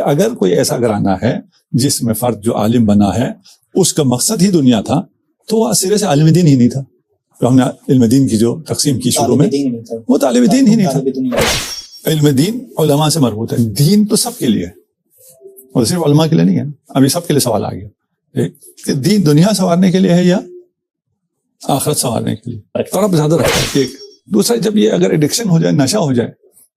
اگر کوئی ایسا گھرانہ ہے جس میں فرد جو عالم بنا ہے اس کا مقصد ہی دنیا تھا تو وہ سرے سے عالم دین ہی نہیں تھا. تو ہم نے علم دین کی جو تقسیم کی شروع میں وہ طالب دین ہی نہیں تھا. علم دین علماء سے مربوط ہے. دین تو سب کے لیے ہے اور صرف علماء کے لیے نہیں ہے. ابھی سب کے لیے سوال آ گیا کہ دین دنیا سنوارنے کے لیے ہے یا آخرت سنوارنے کے لیے. طرف زیادہ رکھتا ہے. ایک دوسرا, جب یہ اگر ایڈکشن ہو جائے, نشہ ہو جائے,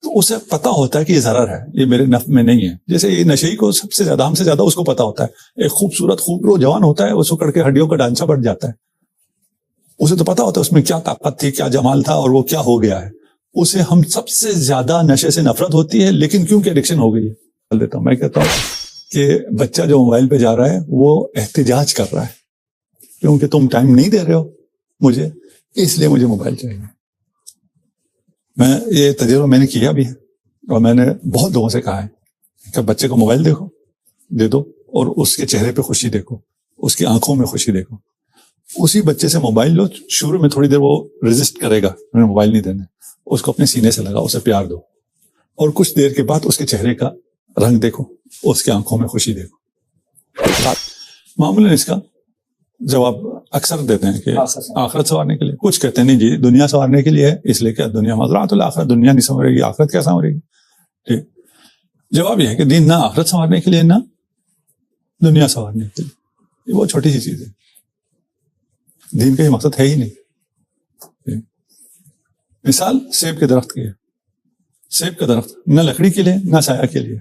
تو اسے پتا ہوتا ہے کہ یہ ضرر ہے, یہ میرے نفع میں نہیں ہے. جیسے یہ نشئی کو سب سے زیادہ, ہم سے زیادہ اس کو پتا ہوتا ہے. ایک خوبصورت خوبرو جوان ہوتا ہے, وہ سکڑ کے ہڈیوں کا ڈھانچہ بڑھ جاتا ہے. اسے تو پتا ہوتا ہے اس میں کیا طاقت تھی, کیا جمال تھا, اور وہ کیا ہو گیا ہے. اسے ہم سب سے زیادہ نشے سے نفرت ہوتی ہے, لیکن کیونکہ ایڈکشن ہو گئی ہے. دیتا ہوں, میں کہتا ہوں کہ بچہ جو موبائل پہ جا رہا ہے وہ احتجاج کر رہا ہے کیونکہ تم ٹائم نہیں دے رہے ہو مجھے, اس لیے مجھے موبائل چاہیے. میں یہ تجربہ میں نے کیا بھی ہے اور میں نے بہت لوگوں سے کہا ہے کہ بچے کو موبائل دیکھو, دے دو, اور اس کے چہرے پہ خوشی دیکھو, اس کی آنکھوں میں خوشی دیکھو. اسی بچے سے موبائل لو, شروع میں تھوڑی دیر وہ ریزسٹ کرے گا, میں موبائل نہیں دینا, اس کو اپنے سینے سے لگا, اسے پیار دو, اور کچھ دیر کے بعد اس کے چہرے کا رنگ دیکھو, اس کی آنکھوں میں خوشی دیکھو. معمولاً اس کا جواب اکثر دیتے ہیں کہ آخرت سنوارنے کے لیے. کچھ کہتے ہیں نہیں جی دنیا سنوارنے کے لیے ہے, اس لیے کہ دنیا مزرعۃ الآخرۃ, دنیا نہیں سنورے گی, آخرت کیا سنورے گی. ٹھیک, جواب یہ ہے کہ دین نہ آخرت سنوارنے کے لیے نہ دنیا سنوارنے کے لیے. یہ بہت چھوٹی سی چیز ہے, دین کا یہ مقصد ہے ہی نہیں. مثال سیب کے درخت کی ہے. سیب کا درخت نہ لکڑی کے لیے نہ سایہ کے لیے.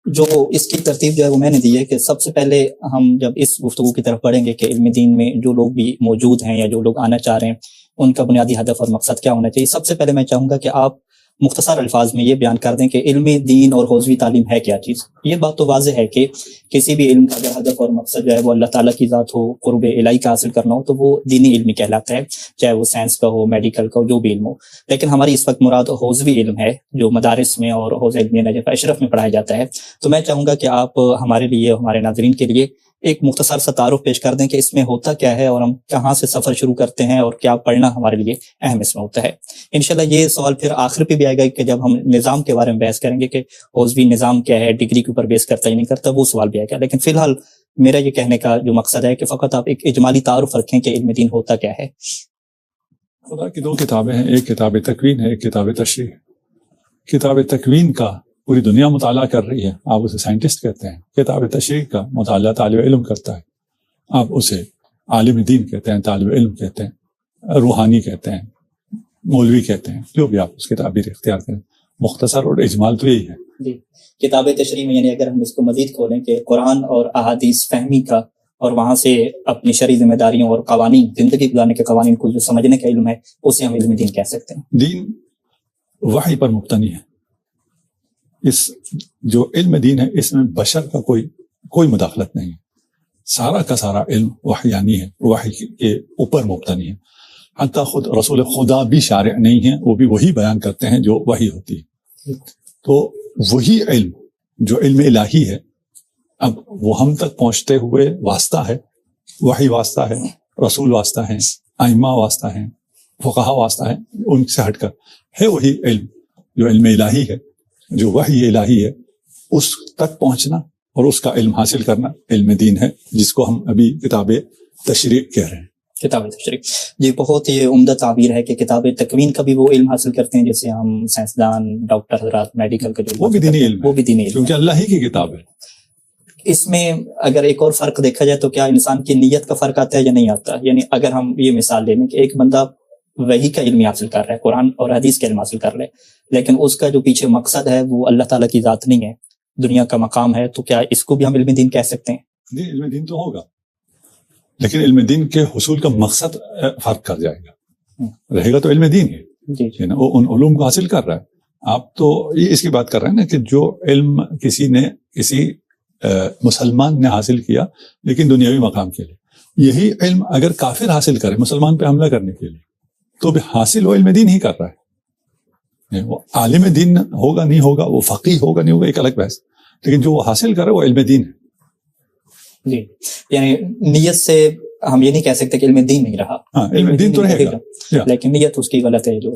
جو اس کی ترتیب جو ہے وہ میں نے دی ہے کہ سب سے پہلے ہم جب اس گفتگو کی طرف بڑھیں گے کہ علم دین میں جو لوگ بھی موجود ہیں یا جو لوگ آنا چاہ رہے ہیں ان کا بنیادی ہدف اور مقصد کیا ہونا چاہیے. سب سے پہلے میں چاہوں گا کہ آپ مختصر الفاظ میں یہ بیان کر دیں کہ علم دین اور حوزوی تعلیم ہے کیا چیز. یہ بات تو واضح ہے کہ کسی بھی علم کا اگر ہدف اور مقصد جو ہے وہ اللہ تعالیٰ کی ذات ہو, قرب الہی کا حاصل کرنا ہو, تو وہ دینی علم کہلاتا ہے, چاہے وہ سائنس کا ہو, میڈیکل کا ہو, جو بھی علم ہو. لیکن ہماری اس وقت مراد حوزوی علم ہے جو مدارس میں اور حوزہ علمیہ نجف اشرف میں پڑھایا جاتا ہے. تو میں چاہوں گا کہ آپ ہمارے لیے, ہمارے ناظرین کے لیے ایک مختصر سا تعارف پیش کر دیں کہ اس میں ہوتا کیا ہے اور ہم کہاں سے سفر شروع کرتے ہیں اور کیا پڑھنا ہمارے لیے اہم اس میں ہوتا ہے. انشاءاللہ یہ سوال پھر آخر پہ بھی آئے گا کہ جب ہم نظام کے بارے میں بحث کریں گے کہ حوزوی نظام کیا ہے, ڈگری کے اوپر بیس کرتا ہے نہیں کرتا, وہ سوال بھی آئے گا. لیکن فی الحال میرا یہ کہنے کا جو مقصد ہے کہ فقط آپ ایک اجمالی تعارف رکھیں کہ علم دین ہوتا کیا ہے. خدا کی دو کتابیں ہیں, ایک کتاب تکوین ہے, ایک کتاب تشریح. کتاب تکوین کا پوری دنیا مطالعہ کر رہی ہے, آپ اسے سائنٹسٹ کہتے ہیں. کتاب تشریح کا مطالعہ طالب علم کرتا ہے, آپ اسے عالم دین کہتے ہیں, طالب علم کہتے ہیں, روحانی کہتے ہیں, مولوی کہتے ہیں, جو بھی آپ اس کی تعبیر اختیار کریں. مختصر اور اجمال تو یہی ہے. جی, کتاب تشریح میں یعنی اگر ہم اس کو مزید کھولیں کہ قرآن اور احادیث فہمی کا اور وہاں سے اپنی شرعی ذمہ داریوں اور قوانین, زندگی گزارنے کے قوانین کو جو سمجھنے کا علم ہے, اسے ہم علم دین کہہ سکتے ہیں. دین وحی پر مبتنی ہے. اس جو علم دین ہے اس میں بشر کا کوئی مداخلت نہیں ہے. سارا کا سارا علم وحیانی ہے, وحی کے اوپر مبتنی ہے. حتیٰ خود رسول خدا بھی شارع نہیں ہے, وہ بھی وہی بیان کرتے ہیں جو وحی ہوتی ہے. تو وہی علم جو علم الہی ہے, اب وہ ہم تک پہنچتے ہوئے واسطہ ہے, وحی واسطہ ہے, رسول واسطہ ہیں, ائمہ واسطہ ہیں, فقہا واسطہ ہیں. ان سے ہٹ کر ہے وہی علم جو علم الہی ہے, جو وحی الہی ہے, اس تک پہنچنا اور اس کا علم حاصل کرنا علم دین ہے, جس کو ہم ابھی کتاب تشریح کہہ رہے ہیں. کتاب تشریح جی بہت ہی عمدہ تعبیر ہے کہ کتاب تکوین کا بھی وہ علم حاصل کرتے ہیں جیسے ہم سائنسدان, ڈاکٹر حضرات, میڈیکل کا جو وہ بھی دینی علم, وہ بھی دینی علم, کیونکہ اللہ ہی کی کتاب ہے. اس میں اگر ایک اور فرق دیکھا جائے تو کیا انسان کی نیت کا فرق آتا ہے یا نہیں آتا. یعنی اگر ہم یہ مثال لے لیں کہ ایک بندہ وحی کا علم حاصل کر رہا ہے, قرآن اور حدیث کا علم حاصل کر رہا ہے, لیکن اس کا جو پیچھے مقصد ہے وہ اللہ تعالیٰ کی ذات نہیں ہے, دنیا کا مقام ہے, تو کیا اس کو بھی ہم علم دین کہہ سکتے ہیں؟ نہیں, علم دین تو ہوگا, لیکن علم دین کے حصول کا مقصد فرق کر جائے گا. رہے گا تو علم دین ہے, وہ ان علوم کو حاصل کر رہا ہے. آپ تو یہ اس کی بات کر رہے ہیں نا کہ جو علم کسی مسلمان نے حاصل کیا لیکن دنیاوی مقام کے لیے, یہی علم اگر کافر حاصل کرے مسلمان پہ حملہ کرنے کے لیے, تو بھی حاصل وہ علم دین ہی کر رہا ہے. وہ عالم دین ہوگا نہیں ہوگا, وہ فقیہ ہوگا نہیں ہوگا, ایک الگ بحث, لیکن جو وہ حاصل کرے وہ علم دین ہے. جی, یعنی نیت سے ہم یہ نہیں کہہ سکتے کہ علم دین نہیں رہا. ہاں علم دین تو رہے گا لیکن نیت اس کی غلط ہے. جو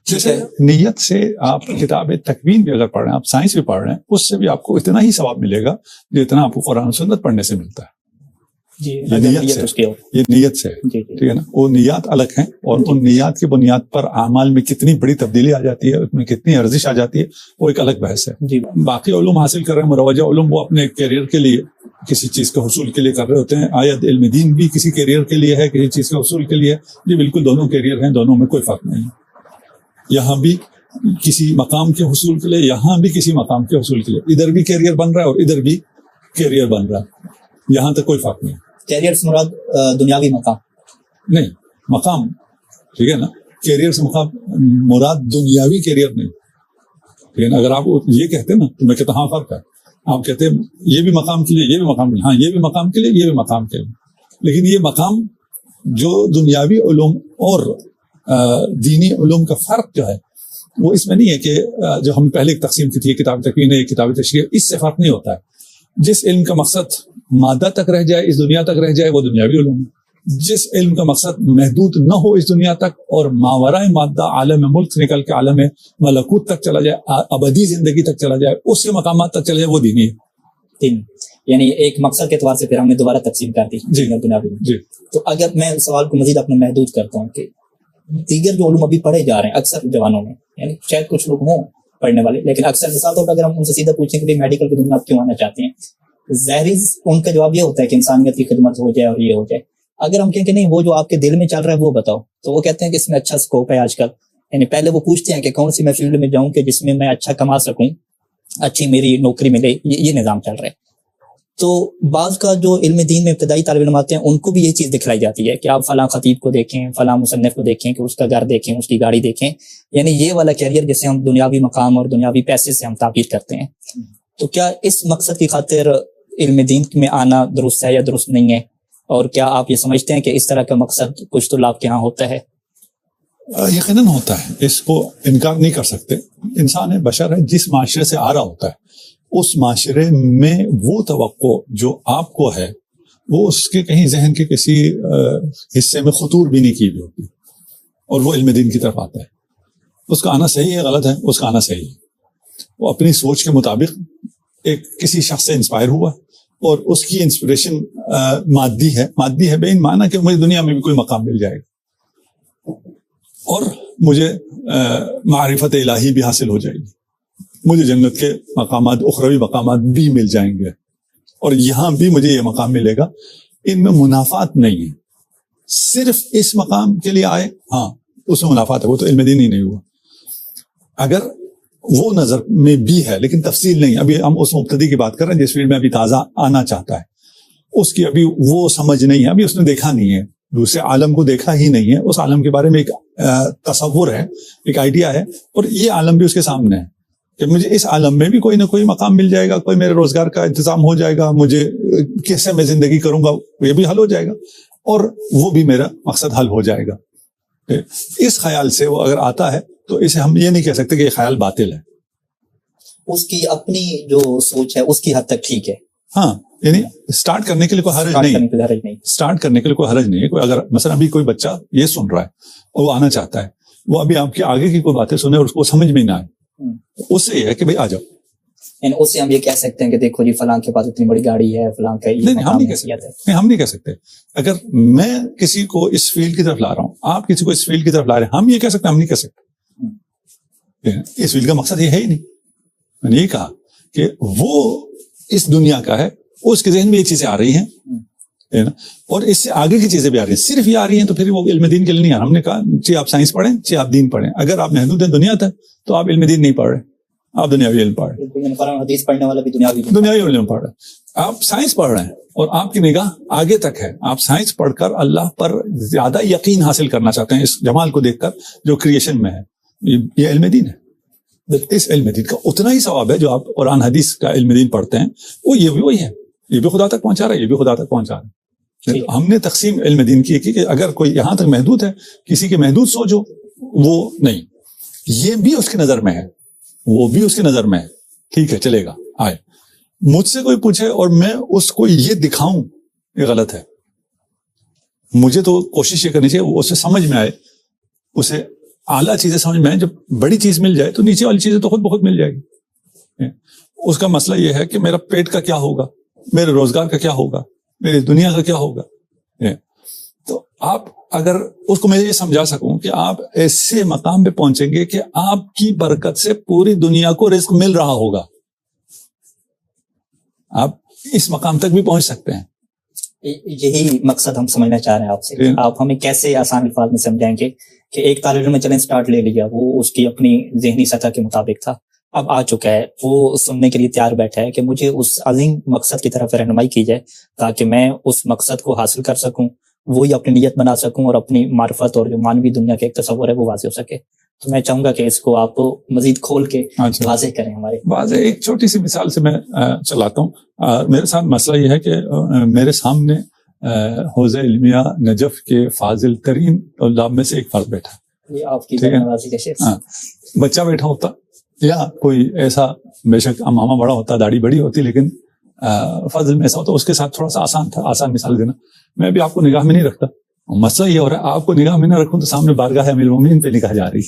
جیسے نیت سے آپ کتاب تکوین بھی اگر پڑھ رہے ہیں، آپ سائنس بھی پڑھ رہے ہیں، اس سے بھی آپ کو اتنا ہی ثواب ملے گا جتنا آپ کو قرآن و سنت پڑھنے سے ملتا ہے. یہ نیت سے ٹھیک ہے نا. وہ نیات الگ ہیں، اور ان نیات کی بنیاد پر اعمال میں کتنی بڑی تبدیلی آ جاتی ہے، اس میں کتنی ارزش آ جاتی ہے، وہ ایک الگ بحث ہے. باقی علوم حاصل کر رہے ہیں، مروجہ علوم، وہ اپنے کیریئر کے لیے کسی چیز کے حصول کے لیے کر رہے ہوتے ہیں. آیت علم دین بھی کسی کیریئر کے لیے ہے، کسی چیز کے حصول کے لیے. یہ بالکل دونوں کیریئر ہیں، دونوں میں کوئی فرق نہیں ہے. یہاں بھی کسی مقام کے حصول کے لیے، یہاں بھی کسی مقام کے حصول کے لیے. ادھر بھی کیریئر بن رہا ہے اور ادھر بھی کیریئر بن رہا ہے. یہاں تک کوئی فرق نہیں. کیریئر سے مراد دنیاوی مقام نہیں، مقام ٹھیک ہے نا. کیریئر سے مقام مراد دنیاوی کیریئر نہیں، ٹھیک ہے نا. اگر آپ یہ کہتے ہیں نا تو میں کہتا ہاں فرق ہے. آپ کہتے ہیں یہ بھی مقام کے لیے، یہ بھی مقام کے لیے. ہاں یہ بھی مقام کے لیے، یہ بھی مقام کے لیے. لیکن یہ مقام جو دنیاوی علوم اور دینی علوم کا فرق جو ہے وہ اس میں نہیں ہے کہ جو ہم پہلے ایک تقسیم کی تھی، کتاب تکوین ہے، کتاب تشریح، اس سے فرق نہیں ہوتا ہے. جس علم کا مقصد مادہ تک رہ جائے، اس دنیا تک رہ جائے، وہ دنیاوی علوم ہے. جس علم کا مقصد محدود نہ ہو اس دنیا تک اور ماورائے مادہ عالم ملک سے نکل کے عالم ملکوت تک چلا جائے، ابدی زندگی تک چلا جائے، اس کے مقامات تک چلا جائے، وہ دینی ہے. یعنی ایک مقصد کے اعتبار سے پھر ہم نے دوبارہ تقسیم کر دی دنیاوی. تو اگر میں سوال کو مزید اپنا محدود کرتا ہوں کہ دیگر جو علوم ابھی پڑھے جا رہے ہیں اکثر جوانوں میں، یعنی شاید کچھ لوگ ہوں پڑھنے والے، لیکن اکثر مثال طور پر اگر ہم ان سے سیدھا پوچھیں کہ میڈیکل کی دنیا آپ کیوں آنا چاہتے ہیں، ظاہری ان کا جواب یہ ہوتا ہے کہ انسانیت کی خدمت ہو جائے اور یہ ہو جائے. اگر ہم کہیں کہ نہیں وہ جو آپ کے دل میں چل رہا ہے وہ بتاؤ، تو وہ کہتے ہیں کہ اس میں اچھا سکوپ ہے آج کل. یعنی پہلے وہ پوچھتے ہیں کہ کون سی میں فیلڈ میں جاؤں کہ جس میں میں اچھا کما سکوں، اچھی میری نوکری ملے، یہ نظام چل رہا ہے. تو بعض کا جو علم دین میں ابتدائی طالب علم آتے ہیں ان کو بھی یہ چیز دکھلائی جاتی ہے کہ آپ فلاں خطیب کو دیکھیں، فلاں مصنف کو دیکھیں کہ اس کا گھر دیکھیں، اس کی گاڑی دیکھیں. یعنی یہ والا کیریئر جسے ہم دنیاوی مقام اور دنیاوی پیسے سے ہم تعبیر کرتے ہیں. تو کیا اس مقصد کی خاطر علم دین میں آنا درست ہے یا درست نہیں ہے؟ اور کیا آپ یہ سمجھتے ہیں کہ اس طرح کا مقصد کچھ طلاب کے یہاں ہوتا ہے؟ یقیناً ہوتا ہے، اس کو انکار نہیں کر سکتے. انسان ہے، بشر ہے، جس معاشرے سے آ رہا ہوتا ہے اس معاشرے میں وہ توقع جو آپ کو ہے وہ اس کے کہیں ذہن کے کسی حصے میں خطور بھی نہیں کی ہوئی ہوتی، اور وہ علم دین کی طرف آتا ہے. اس کا آنا صحیح ہے غلط ہے؟ اس کا آنا صحیح ہے. وہ اپنی سوچ کے مطابق ایک کسی شخص سے انسپائر ہوا اور اس کی انسپریشن مادی ہے بے ان معنی کہ مجھے دنیا میں بھی کوئی مقام مل جائے گا اور مجھے معرفت الہی بھی حاصل ہو جائے گی، مجھے جنت کے مقامات، اخروی مقامات بھی مل جائیں گے، اور یہاں بھی مجھے یہ مقام ملے گا. ان میں منافعات نہیں ہے. صرف اس مقام کے لیے آئے، ہاں اس میں منافعات ہے، وہ تو علم دین ہی نہیں ہوا. اگر وہ نظر میں بھی ہے لیکن تفصیل نہیں. ابھی ہم اس مبتدی کی بات کر رہے ہیں جس فیلڈ میں ابھی تازہ آنا چاہتا ہے، اس کی ابھی وہ سمجھ نہیں ہے، ابھی اس نے دیکھا نہیں ہے، دوسرے عالم کو دیکھا ہی نہیں ہے. اس عالم کے بارے میں ایک تصور ہے، ایک آئیڈیا ہے، اور یہ عالم بھی اس کے سامنے ہے کہ مجھے اس عالم میں بھی کوئی نہ کوئی مقام مل جائے گا، کوئی میرے روزگار کا انتظام ہو جائے گا، مجھے کیسے میں زندگی کروں گا یہ بھی حل ہو جائے گا، اور وہ بھی میرا مقصد حل ہو جائے گا. اس خیال سے وہ اگر آتا ہے تو اسے ہم یہ نہیں کہہ سکتے کہ یہ خیال باطل ہے. اس کی اپنی جو سوچ ہے اس کی حد تک ٹھیک ہے. ہاں، یعنی سٹارٹ کرنے کے لیے کوئی حرج نہیں، سٹارٹ کرنے کے لیے کوئی حرج نہیں ہے. کوئی اگر مثلا ابھی کوئی بچہ یہ سن رہا ہے اور وہ آنا چاہتا ہے، وہ ابھی آپ کے آگے کی کوئی باتیں سنے اور اس کو سمجھ میں نہ آئے، اس سے یہ ہے کہ بھائی آ جاؤ. یعنی اس سے ہم یہ کہہ سکتے ہیں کہ دیکھو جی فلاں کے پاس اتنی بڑی گاڑی ہے، فلاں کا نہیں، ہم نہیں کہہ سکتے. اگر میں کسی کو اس فیلڈ کی طرف لا رہا ہوں، آپ کسی کو اس فیلڈ کی طرف لا رہے ہیں، ہم یہ کہہ سکتے ہیں؟ ہم نہیں کہہ سکتے. اس فیلڈ کا مقصد یہ ہے ہی نہیں. میں نے یہ کہا کہ وہ اس دنیا کا ہے، اس کے ذہن میں یہ چیزیں آ رہی ہیں اور اس سے آگے کی چیزیں بھی آ رہی ہیں. صرف یہ آ رہی ہیں تو پھر وہ علم دین کے لیے نہیں آ رہا. ہم نے کہا چاہے آپ سائنس پڑھیں چاہے آپ دین پڑھیں، اگر آپ محدود ہیں دنیا تک تو آپ علم دین نہیں پڑھ رہے، آپ دنیاوی علم پڑھ رہے. حدیث پڑھنے والا بھی دنیاوی علم پڑھ رہے. آپ سائنس پڑھ رہے ہیں اور آپ کی نگاہ آگے تک ہے. آپ سائنس پڑھ کر اللہ پر زیادہ یقین حاصل کرنا چاہتے ہیں اس جمال کو دیکھ کر جو کریشن میں ہے. یہ علم دین ہے. اس علم دین کا اتنا ہی ثواب ہے جو آپ قرآن حدیث کا علم دین پڑھتے ہیں، وہ یہ بھی وہی ہے. یہ بھی خدا تک پہنچا رہا ہے، یہ بھی خدا تک پہنچا رہا ہے. ہم نے تقسیم علم دین کی کہ اگر کوئی یہاں تک محدود ہے، کسی کے محدود سوچ ہو، وہ نہیں، یہ بھی اس کی نظر میں ہے، وہ بھی اس کی نظر میں ہے. ٹھیک ہے، چلے گا. آئے مجھ سے کوئی پوچھے اور میں اس کو یہ دکھاؤں، یہ غلط ہے. مجھے تو کوشش یہ کرنی چاہیے اسے سمجھ میں آئے, اسے اعلیٰ چیزیں سمجھ میں آئے. جب بڑی چیز مل جائے تو نیچے والی چیزیں تو خود بخود مل جائے گی. اس کا مسئلہ یہ ہے کہ میرا پیٹ کا کیا ہوگا, میرے روزگار کا کیا ہوگا, میری دنیا کا کیا ہوگا. تو آپ اگر اس کو میں یہ سمجھا سکوں کہ آپ ایسے مقام پہ پہنچیں گے کہ آپ کی برکت سے پوری دنیا کو رزق مل رہا ہوگا, آپ اس مقام تک بھی پہنچ سکتے ہیں. یہی مقصد ہم سمجھنا چاہ رہے ہیں آپ سے. آپ ہمیں کیسے آسان الفاظ میں سمجھائیں گے کہ ایک طالب علم میں چلیں سٹارٹ لے لیا, وہ اس کی اپنی ذہنی سطح کے مطابق تھا, اب آ چکا ہے, وہ سننے کے لیے تیار بیٹھا ہے کہ مجھے اس عظیم مقصد کی طرف رہنمائی کی جائے تاکہ میں اس مقصد کو حاصل کر سکوں, وہی اپنی نیت بنا سکوں اور اپنی معرفت اور جو مانوی دنیا کا ایک تصور ہے وہ واضح ہو سکے. تو میں چاہوں گا کہ اس کو آپ مزید کھول کے واضح کریں ہمارے. واضح ایک چھوٹی سی مثال سے میں چلاتا ہوں. میرے ساتھ مسئلہ یہ ہے کہ میرے سامنے حوزہ علمیہ نجف کے فاضل ترین طلاب میں سے ایک فرد بیٹھا, یہ آپ کی نوازی کا شخص. بچہ بیٹھا ہوتا یا کوئی ایسا, بے شک امامہ بڑا ہوتا, داڑھی بڑی ہوتی, لیکن فضل میں ایسا ہوتا, اس کے ساتھ تھوڑا سا آسان تھا, آسان مثال دینا. میں بھی آپ کو نگاہ میں نہیں رکھتا, مسئلہ یہ ہو رہا ہے آپ کو نگاہ میں نہ رکھوں تو سامنے بارگاہ امیر المومنین پہ نگاہ جا رہی,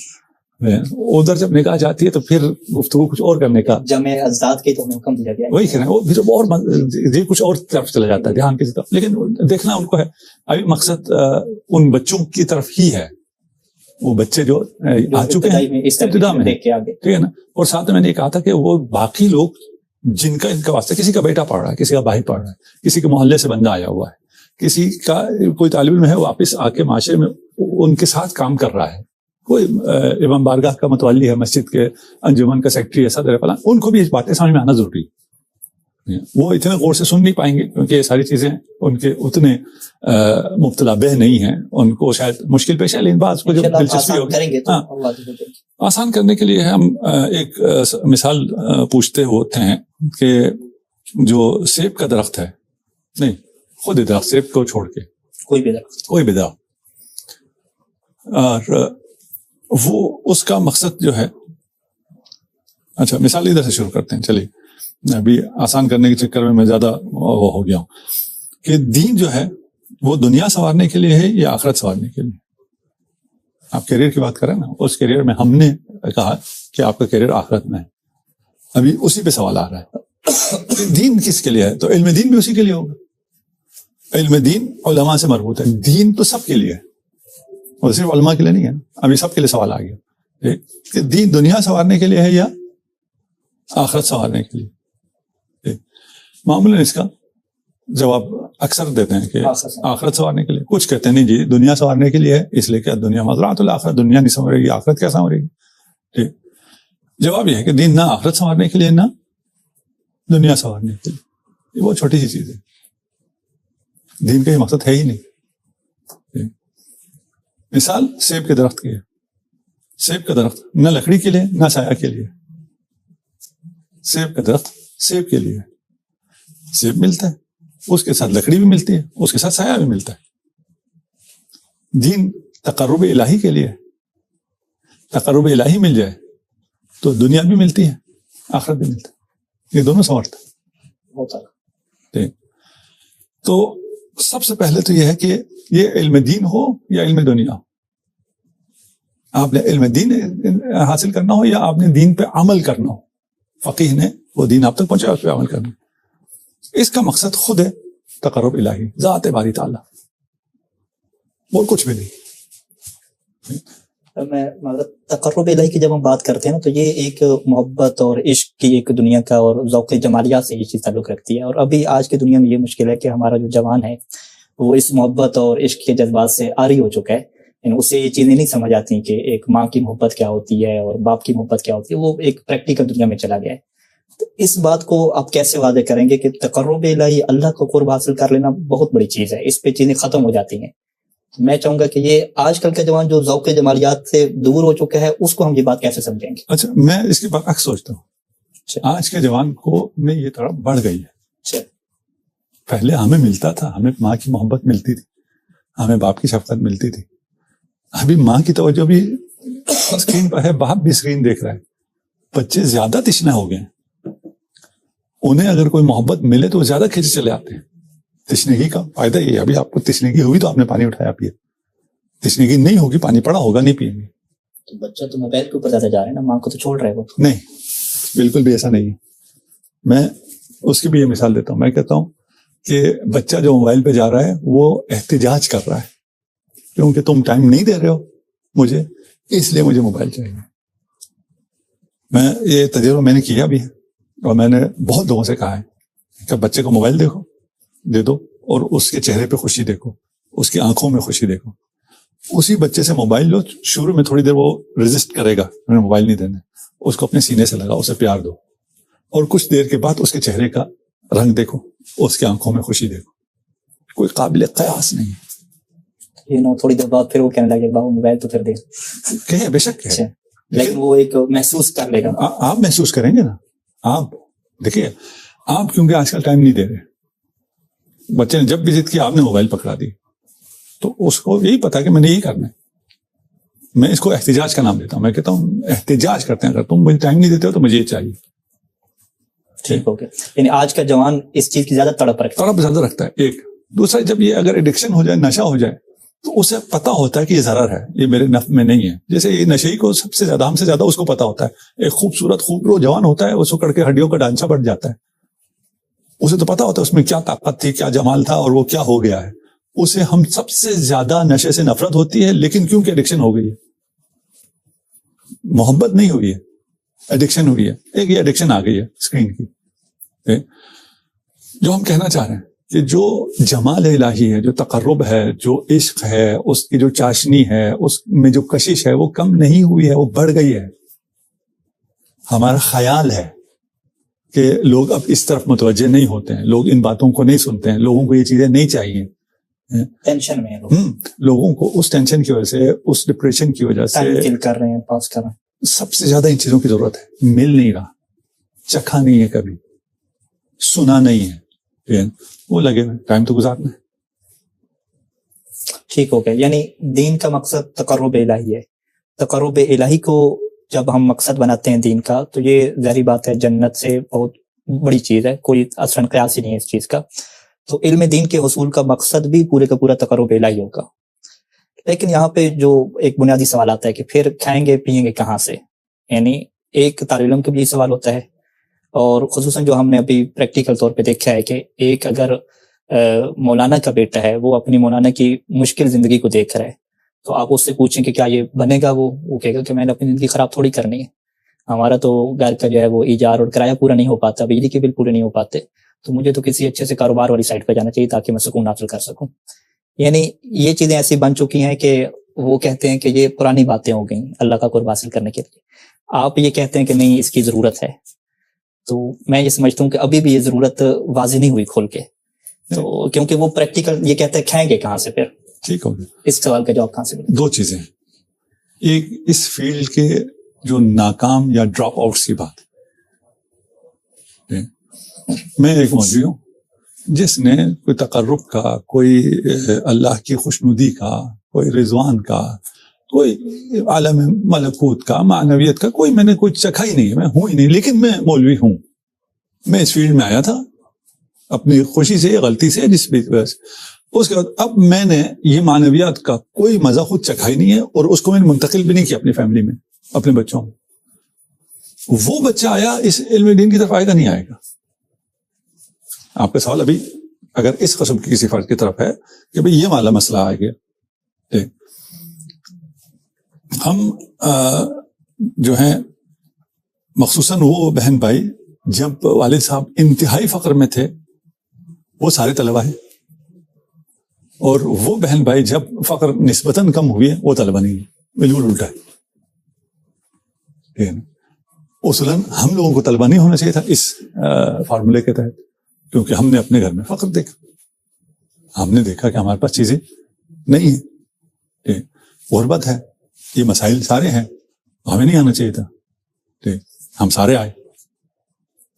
ادھر جب نگاہ جاتی ہے تو پھر گفتگو کچھ اور کرنے کا جمع ازداد کی تو حکم دیا گیا, وہی کہہ رہے ہیں, وہ پھر اور کچھ اور طرف چلا جاتا ہے, دھیان کسی طرف. لیکن دیکھنا ان کو ہے, ابھی مقصد ان بچوں کی طرف ہی ہے, وہ بچے جو آ چکے ہیں ابتدا میں, ٹھیک ہے نا. اور ساتھ میں نے کہا تھا کہ وہ باقی لوگ جن کا ان کا واسطہ, کسی کا بیٹا پڑھ رہا ہے, کسی کا بھائی پڑھ رہا ہے, کسی کے محلے سے بندہ آیا ہوا ہے, کسی کا کوئی طالب علم ہے واپس آ کے معاشرے میں ان کے ساتھ کام کر رہا ہے, کوئی امام بارگاہ کا متولی ہے, مسجد کے انجمن کا سیکرٹری ہے, صدر فلاں, ان کو بھی یہ باتیں سمجھ میں آنا ضروری. وہ اتنے غور سے سن نہیں پائیں گے کیونکہ یہ ساری چیزیں ان کے اتنے مبتلا بہ نہیں ہیں, ان کو شاید مشکل پیش ہے, لیکن بعض کو جو دلچسپی ہوگی آسان کرنے کے لیے ہم ایک مثال پوچھتے ہوتے ہیں کہ جو سیب کا درخت ہے, نہیں خود درخت, سیب کو چھوڑ کے کوئی بھی درخت, اور وہ اس کا مقصد جو ہے, اچھا مثال ادھر سے شروع کرتے ہیں. چلیے ابھی آسان کرنے کے چکر میں زیادہ وہ ہو گیا ہوں کہ دین جو ہے وہ دنیا سنوارنے کے لیے ہے یا آخرت سنوارنے کے لیے. آپ کیریئر کی بات کریں نا, اس کیریئر میں ہم نے کہا کہ آپ کا کیریئر آخرت میں ہے, ابھی اسی پہ سوال آ رہا ہے دین کس کے لیے ہے, تو علم دین بھی اسی کے لیے ہوگا. علم دین علماء سے مربوط ہے, دین تو سب کے لیے ہے, اور صرف علماء کے لیے نہیں ہے. ابھی سب کے لیے سوال آ گیا کہ دین دنیا سنوارنے کے لیے ہے یا آخرت سنوارنے کے لیے. معمولاً اس کا جواب اکثر دیتے ہیں کہ آخرت سنوارنے کے لیے. کچھ کہتے ہیں نہیں جی دنیا سنوارنے کے لیے ہے, اس لیے کہ دنیا مزرعۃ الآخرۃ, دنیا نہیں سنورے گی, آخرت کیا سنورے گی. ٹھیک, جواب یہ ہے کہ دین نہ آخرت سنوارنے کے لیے نہ دنیا سنوارنے کے لیے. یہ بہت چھوٹی سی چیز ہے, دین کا یہ مقصد ہے ہی نہیں. مثال سیب کے درخت کی ہے. سیب کا درخت نہ لکڑی کے لیے نہ سایہ کے لیے. سیب کا درخت سیب کے لیے, سیب ملتا ہے, اس کے ساتھ لکڑی بھی ملتی ہے, اس کے ساتھ سایہ بھی ملتا ہے. دین تقرب الہی کے لیے, تقرب الہی مل جائے تو دنیا بھی ملتی ہے, آخرت بھی ملتا ہے, یہ دونوں سمارٹ ہے. تو سب سے پہلے تو یہ ہے کہ یہ علم دین ہو یا علم دنیا ہو, آپ نے علم دین حاصل کرنا ہو یا آپ نے دین پہ عمل کرنا ہو, فقیہ نے وہ دین آپ تک پہنچایا, اس پہ عمل کرنا. اس کا مقصد خود ہے تقرب الہی, ذات باری تعالیٰ, اور کچھ بھی نہیں. تقرب الہی کی جب ہم بات کرتے ہیں نا تو یہ ایک محبت اور عشق کی ایک دنیا کا اور ذوق جمالیات سے یہ چیز تعلق رکھتی ہے. اور ابھی آج کی دنیا میں یہ مشکل ہے کہ ہمارا جو جوان ہے وہ اس محبت اور عشق کے جذبات سے عاری ہو چکا ہے, یعنی اسے یہ چیزیں نہیں سمجھ آتی کہ ایک ماں کی محبت کیا ہوتی ہے اور باپ کی محبت کیا ہوتی ہے, وہ ایک پریکٹیکل دنیا میں چلا گیا ہے. تو اس بات کو آپ کیسے واضح کریں گے کہ تقرب الہی, اللہ کو قرب حاصل کر لینا بہت بڑی چیز ہے, اس پہ چیزیں ختم ہو جاتی ہیں. میں چاہوں گا کہ یہ آج کل کے جوان جو ذوق جمالیات سے دور ہو چکا ہے اس کو ہم یہ بات کیسے سمجھیں گے؟ اچھا, میں اس کے برعکس سوچتا ہوں, آج کے جوان کو میں یہ طرف بڑھ گئی ہے. پہلے ہمیں ملتا تھا, ہمیں ماں کی محبت ملتی تھی, ہمیں باپ کی شفقت ملتی تھی. ابھی ماں کی توجہ بھی اسکرین پر ہے, باپ بھی اسکرین دیکھ رہا ہے. بچے زیادہ تشنا ہو گئے ہیں, انہیں اگر کوئی محبت ملے تو وہ زیادہ کھینچے چلے آتے ہیں. تشنگی کا فائدہ یہ ہے، ابھی آپ کو تشنگی ہوگی تو آپ نے پانی اٹھایا پیے، تشنگی نہیں ہوگی پانی پڑا ہوگا نہیں پیئیں گے. تو بچہ تو موبائل کے اوپر زیادہ جا رہا ہے نا، ماں کو تو چھوڑ رہے وہ. نہیں، بالکل بھی ایسا نہیں ہے. میں اس کی بھی یہ مثال دیتا ہوں. میں کہتا ہوں کہ بچہ جو موبائل پہ جا رہا ہے وہ احتجاج کر رہا ہے کیونکہ تم ٹائم نہیں دے رہے ہو مجھے، اس لیے مجھے موبائل چاہیے. میں یہ تجربہ میں نے کیا بھی ہے اور میں نے بہت لوگوں سے کہا ہے کہ بچے کو موبائل دے دو اور اس کے چہرے پہ خوشی دیکھو، اس کی آنکھوں میں خوشی دیکھو. اسی بچے سے موبائل لو، شروع میں تھوڑی دیر وہ ریزسٹ کرے گا، میں نے موبائل نہیں دینا، اس کو اپنے سینے سے لگا، اسے پیار دو، اور کچھ دیر کے بعد اس کے چہرے کا رنگ دیکھو، اس کے آنکھوں میں خوشی دیکھو. کوئی قابل قیاس نہیں ہے. تھوڑی دیر بعد پھر وہ کہنے لگے بابا موبائل تو پھر دے، کہے بے شک کہے، لیکن وہ ایک محسوس کر لے گا. آپ محسوس کریں گے نا. آپ دیکھیے، آپ کیونکہ آج کل ٹائم نہیں دے رہے، بچے نے جب بھی ضد کی آپ نے موبائل پکڑا دی تو اس کو یہی پتا کہ میں نے یہی کرنا ہے. میں اس کو احتجاج کا نام دیتا ہوں. میں کہتا ہوں احتجاج کرتے ہیں، اگر تم مجھے ٹائم نہیں دیتے ہو تو مجھے یہ چاہیے. ٹھیک ہو گیا. یعنی آج کا جوان اس چیز کی زیادہ تڑپ زیادہ رکھتا ہے. ایک دوسرا، جب یہ اگر ایڈکشن ہو جائے، نشہ ہو جائے، تو اسے پتا ہوتا ہے کہ یہ ضرر ہے، یہ میرے نفع میں نہیں ہے. جیسے یہ نشے کو سب سے زیادہ، ہم سے زیادہ اس کو پتا ہوتا ہے. ایک خوبصورت خوبرو جوان ہوتا ہے، اس کو کر کے ہڈیوں کا ڈھانچہ بڑھ جاتا ہے، اسے تو پتا ہوتا ہے اس میں کیا طاقت تھی، کیا جمال تھا، اور وہ کیا ہو گیا ہے. اسے ہم سب سے زیادہ نشے سے نفرت ہوتی ہے، لیکن کیونکہ ایڈکشن ہو گئی ہے. محبت نہیں ہوئی ہے، ایڈکشن ہوئی ہے. ایک یہ ایڈکشن آ گئی ہے اسکرین کی. جو ہم کہنا چاہ رہے ہیں کہ جو جمال الہی ہے، جو تقرب ہے، جو عشق ہے، اس کی جو چاشنی ہے، اس میں جو کشش ہے، وہ کم نہیں ہوئی ہے، وہ بڑھ گئی ہے. ہمارا خیال ہے کہ لوگ اب اس طرف متوجہ نہیں ہوتے ہیں، لوگ ان باتوں کو نہیں سنتے ہیں، لوگوں کو یہ چیزیں نہیں چاہیے. ٹینشن میں لوگوں کو اس ٹینشن کی وجہ سے، اس ڈپریشن کی وجہ سے کر رہے ہیں، پاس کر رہے ہیں. سب سے زیادہ ان چیزوں کی ضرورت ہے. مل نہیں رہا، چکھا نہیں ہے، کبھی سنا نہیں ہے، وہ لگے ٹائم تو گزارنا ہے. ٹھیک ہو گیا. یعنی دین کا مقصد تقرب الہی ہے. تقرب الہی کو جب ہم مقصد بناتے ہیں دین کا، تو یہ ظاہری بات ہے جنت سے بہت بڑی چیز ہے، کوئی اصلاً قیاس ہی نہیں ہے اس چیز کا. تو علم دین کے حصول کا مقصد بھی پورے کا پورا تقرب الہی ہوگا. لیکن یہاں پہ جو ایک بنیادی سوال آتا ہے کہ پھر کھائیں گے پیئیں گے کہاں سے. یعنی ایک طالب علم کا بھی یہ سوال ہوتا ہے، اور خصوصاً جو ہم نے ابھی پریکٹیکل طور پہ دیکھا ہے کہ ایک اگر مولانا کا بیٹا ہے، وہ اپنی مولانا کی مشکل زندگی کو دیکھ رہا ہے، تو آپ اس سے پوچھیں کہ کیا یہ بنے گا، وہ کہے گا کہ میں نے اپنی زندگی خراب تھوڑی کرنی ہے. ہمارا تو گھر کا جو ہے وہ ایجار اور کرایہ پورا نہیں ہو پاتا، بجلی کے بل پورے نہیں ہو پاتے، تو مجھے تو کسی اچھے سے کاروبار والی سائٹ پہ جانا چاہیے تاکہ میں سکون حاصل کر سکوں. یعنی یہ چیزیں ایسی بن چکی ہیں کہ وہ کہتے ہیں کہ یہ پرانی باتیں ہو گئیں اللہ کا قرب حاصل کرنے کے لیے. آپ یہ کہتے ہیں کہ نہیں، اس کی ضرورت ہے. تو میں یہ سمجھتا ہوں کہ ابھی بھی یہ ضرورت واضح نہیں ہوئی کھول کے، تو کیونکہ وہ پریکٹیکل یہ کہتے ہیں کھائیں گے کہاں سے. پھر ٹھیک ہو گیا. اس سوال کا جواب کہاں سے ملے؟ دو چیزیں. ایک اس فیلڈ کے جو ناکام یا ڈراپ آؤٹس کی بات. میں ایک مولوی ہوں جس نے کوئی تقرب کا، کوئی اللہ کی خوشنودی کا، کوئی رضوان کا، کوئی عالم ملکوت کا، معنویت کا، کوئی میں نے کوئی چکھا ہی نہیں ہے، میں ہوں ہی نہیں، لیکن میں مولوی ہوں. میں اس فیلڈ میں آیا تھا اپنی خوشی سے، غلطی سے، جس بھی وجہ سے. اس کے بعد اب میں نے یہ معنویات کا کوئی مزہ خود چکھا ہی نہیں ہے، اور اس کو میں نے منتقل بھی نہیں کیا اپنی فیملی میں، اپنے بچوں میں. وہ بچہ آیا اس علم دین کی طرف آئے گا نہیں آئے گا؟ آپ کا سوال ابھی اگر اس قسم کی کسی فرد کی طرف ہے کہ بھئی یہ والا مسئلہ آ گیا. ہم جو ہیں مخصوصاً وہ بہن بھائی جب والد صاحب انتہائی فقر میں تھے، وہ سارے طلبہ ہیں، اور وہ بہن بھائی جب فقر نسبتاً کم ہوئی ہے، وہ طلبہ نہیں ہے. بالکل الٹا ہے. اصولاً ہم لوگوں کو طلبہ نہیں ہونا چاہیے تھا اس فارمولے کے تحت، کیونکہ ہم نے اپنے گھر میں فقر دیکھا، ہم نے دیکھا کہ ہمارے پاس چیزیں نہیں ہیں، غربت ہے، یہ مسائل سارے ہیں، ہمیں نہیں آنا چاہیے تھا. ہم سارے آئے،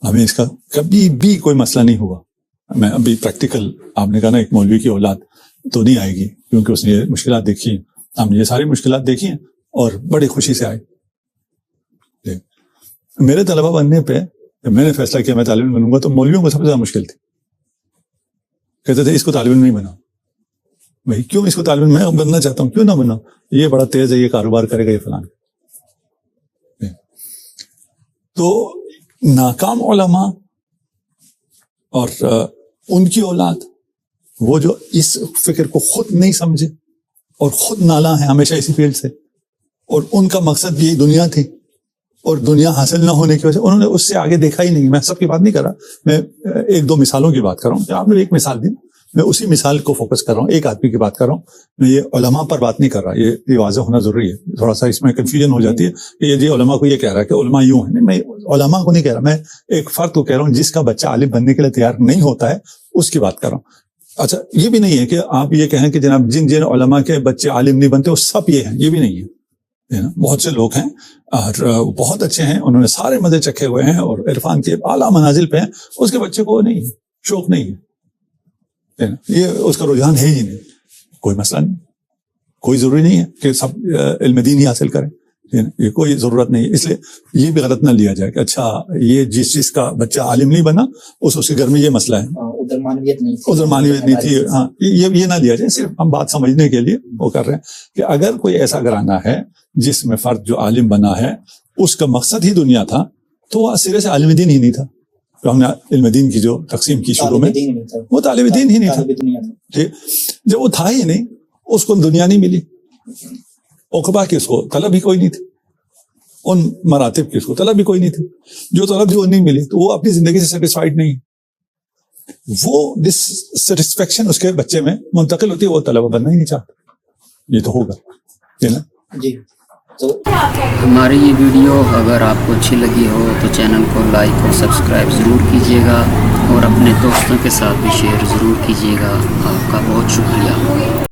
ہمیں اس کا کبھی بھی کوئی مسئلہ نہیں ہوا. میں ابھی پریکٹیکل، آپ نے کہا نا ایک مولوی کی اولاد تو نہیں آئے گی، کیونکہ اس نے یہ مشکلات دیکھی ہیں، ہم نے یہ ساری مشکلات دیکھی ہیں اور بڑی خوشی سے آئے. میرے طلبہ بننے پہ جب میں نے فیصلہ کیا میں طالب علم بنوں گا، تو مولویوں کو سب سے زیادہ مشکل تھی. کہتے تھے اس کو طالب علم نہیں بناؤ. بھائی کیوں اس کو طالب علم؟ میں بننا چاہتا ہوں, کیوں نہ بناؤ, یہ بڑا تیز ہے, یہ کاروبار کرے گا, یہ فلان. تو ناکام علماء اور ان کی اولاد وہ جو اس فکر کو خود نہیں سمجھے اور خود نالاں ہیں ہمیشہ اسی فیلڈ سے, اور ان کا مقصد بھی دنیا تھی, اور دنیا حاصل نہ ہونے کی وجہ سے انہوں نے اس سے آگے دیکھا ہی نہیں. میں سب کی بات نہیں کر رہا, میں ایک دو مثالوں کی بات کر رہا ہوں کہ آپ نے ایک مثال دی, میں اسی مثال کو فوکس کر رہا ہوں, ایک آدمی کی بات کر رہا ہوں. میں یہ علماء پر بات نہیں کر رہا, یہ واضح ہونا ضروری ہے. تھوڑا سا اس میں کنفیوژن ہو جاتی ہے کہ یہ جی علماء کو یہ کہہ رہا ہے کہ علماء یوں ہیں. میں علماء کو نہیں کہہ رہا, میں ایک فرد کو کہہ رہا ہوں جس کا بچہ عالم بننے کے لیے تیار نہیں ہوتا ہے, اس کی بات کر رہا ہوں. اچھا یہ بھی نہیں ہے کہ آپ یہ کہیں کہ جناب جن علماء کے بچے عالم نہیں بنتے وہ سب یہ ہیں, یہ بھی نہیں ہے. بہت سے لوگ ہیں اور بہت اچھے ہیں, انہوں نے سارے مزے چکھے ہوئے ہیں اور عرفان کے اعلیٰ منازل پہ ہیں, اس کے بچے کو نہیں شوق نہیں ہے, یہ اس کا رجحان ہے ہی نہیں. کوئی مسئلہ نہیں, کوئی ضروری نہیں ہے کہ سب علم دین ہی حاصل کریں, یہ کوئی ضرورت نہیں ہے. اس لیے یہ بھی غلط نہ لیا جائے کہ اچھا یہ جس چیز کا بچہ عالم نہیں بنا اس کے گھر میں یہ مسئلہ ہے, ادھر معنویت نہیں تھی. ہاں یہ نہ لیا جائے, صرف ہم بات سمجھنے کے لیے وہ کر رہے ہیں کہ اگر کوئی ایسا گھرانہ ہے جس میں فرد جو عالم بنا ہے اس کا مقصد ہی دنیا تھا, تو وہ سرے سے عالم دین ہی نہیں تھا. تو ہم نے علم دین کی جو تقسیم کی شروع میں, وہ طالب دین ہی نہیں تھا. جب وہ تھا ہی نہیں, اس کو دنیا نہیں ملی, عقبہ کی اس کو طلب ہی کوئی نہیں تھی, ان مراتب کی اس کو طلب بھی کوئی نہیں تھی, جو طلب بھی وہ نہیں ملی, تو وہ اپنی زندگی سے سیٹسفائیڈ نہیں. وہ ڈس سیٹسفیکشن اس کے بچے میں منتقل ہوتی ہے, وہ طلبہ بننا ہی نہیں چاہتا. یہ تو ہوگا جی. تو ہماری یہ ویڈیو اگر آپ کو اچھی لگی ہو تو چینل کو لائک اور سبسکرائب ضرور کیجیے گا, اور اپنے دوستوں کے ساتھ بھی شیئر ضرور کیجیے گا. آپ کا بہت شکریہ.